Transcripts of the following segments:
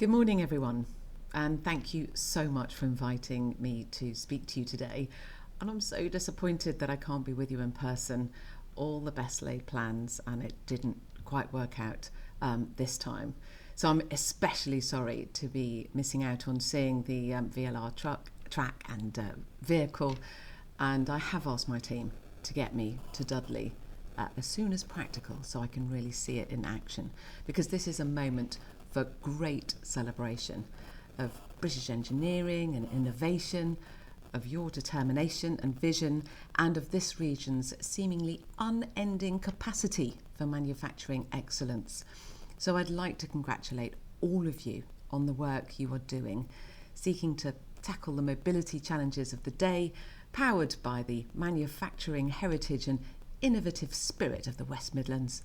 Good morning, everyone, and thank you so much for inviting me to speak to you today. And I'm so disappointed that I can't be with you in person. All the best laid plans, and it didn't quite work out this time. So I'm especially sorry to be missing out on seeing the VLR track and vehicle. And I have asked my team to get me to Dudley as soon as practical so I can really see it in action, because this is a moment for great celebration of British engineering and innovation, of your determination and vision, and of this region's seemingly unending capacity for manufacturing excellence. So I'd like to congratulate all of you on the work you are doing, seeking to tackle the mobility challenges of the day, powered by the manufacturing heritage and innovative spirit of the West Midlands.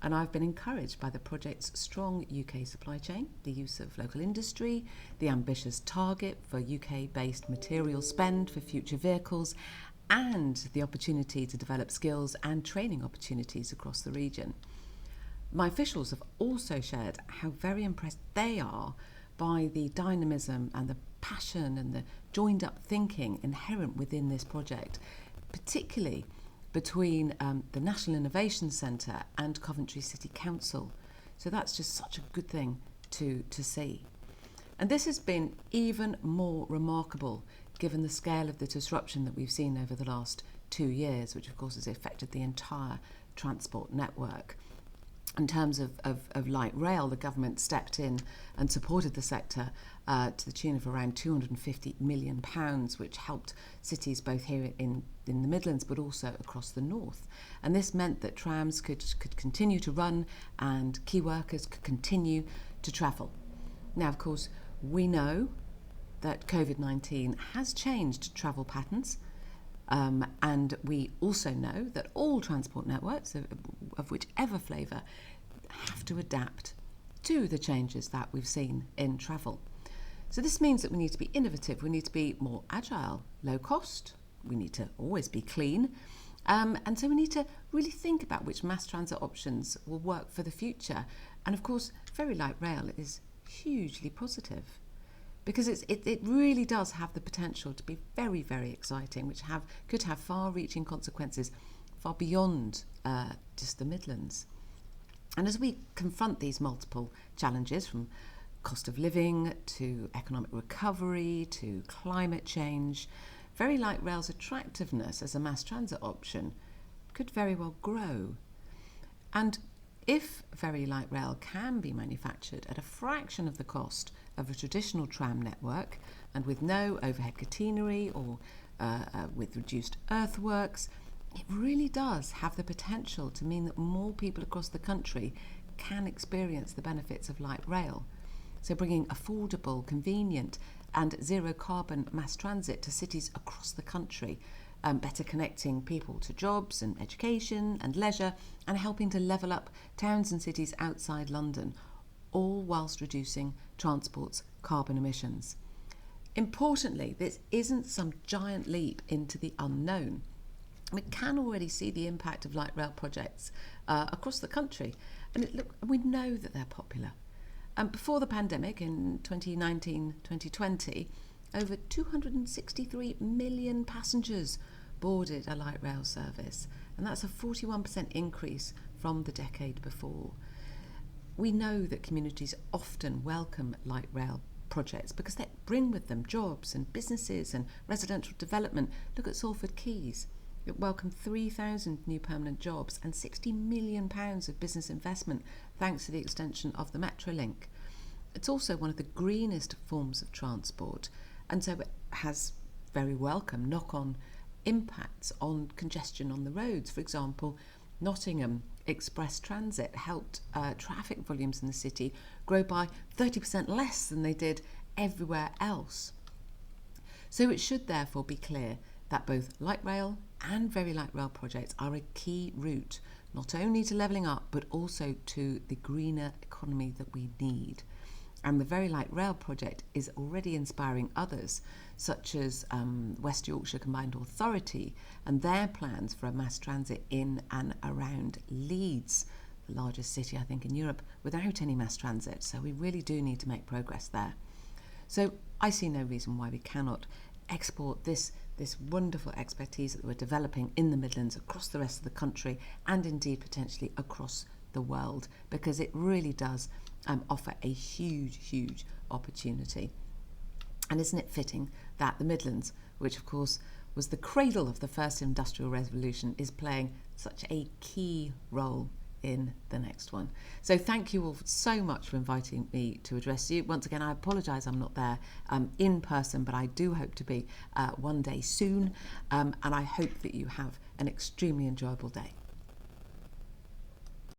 And I've been encouraged by the project's strong UK supply chain, the use of local industry, the ambitious target for UK-based material spend for future vehicles, and the opportunity to develop skills and training opportunities across the region. My officials have also shared how very impressed they are by the dynamism and the passion and the joined-up thinking inherent within this project, particularly between the National Innovation Centre and Coventry City Council. So that's just such a good thing to see. And this has been even more remarkable given the scale of the disruption that we've seen over the last 2 years, which of course has affected the entire transport network. In terms of light rail, the government stepped in and supported the sector to the tune of around £250 million, which helped cities both here in the Midlands but also across the north. And this meant that trams could continue to run and key workers could continue to travel. Now, of course, we know that COVID-19 has changed travel patterns. And we also know that all transport networks, of whichever flavour, have to adapt to the changes that we've seen in travel. So this means that we need to be innovative, we need to be more agile, low cost, we need to always be clean, and so we need to really think about which mass transit options will work for the future. And of course, very light rail is hugely positive, because it really does have the potential to be very, very exciting, which could have far-reaching consequences far beyond just the Midlands. And as we confront these multiple challenges, from cost of living to economic recovery to climate change, very light rail's attractiveness as a mass transit option could very well grow. And if very light rail can be manufactured at a fraction of the cost of a traditional tram network, and with no overhead catenary or with reduced earthworks, it really does have the potential to mean that more people across the country can experience the benefits of light rail. So bringing affordable, convenient and zero carbon mass transit to cities across the country, better connecting people to jobs and education and leisure, and helping to level up towns and cities outside London, all whilst reducing transport's carbon emissions. Importantly, this isn't some giant leap into the unknown. We can already see the impact of light rail projects across the country, and we know that they're popular. Before the pandemic in 2019-2020, over 263 million passengers boarded a light rail service, and that's a 41% increase from the decade before. We know that communities often welcome light rail projects because they bring with them jobs and businesses and residential development. Look at Salford Quays. It welcomed 3,000 new permanent jobs and £60 million of business investment thanks to the extension of the Metrolink. It's also one of the greenest forms of transport, and so it has very welcome knock-on impacts on congestion on the roads. For example, Nottingham Express Transit helped traffic volumes in the city grow by 30% less than they did everywhere else. So it should therefore be clear that both light rail and very light rail projects are a key route, not only to levelling up, but also to the greener economy that we need. And the Very Light Rail project is already inspiring others, such as West Yorkshire Combined Authority and their plans for a mass transit in and around Leeds. the largest city, I think, in Europe without any mass transit. So we really do need to make progress there. So I see no reason why we cannot export this wonderful expertise that we're developing in the Midlands across the rest of the country and indeed potentially across the world, because it really does offer a huge opportunity. And isn't it fitting that the Midlands, which of course was the cradle of the first industrial revolution, is playing such a key role in the next one. So thank you all so much for inviting me to address you. Once again, I apologise I'm not there in person, but I do hope to be one day soon, and I hope that you have an extremely enjoyable day.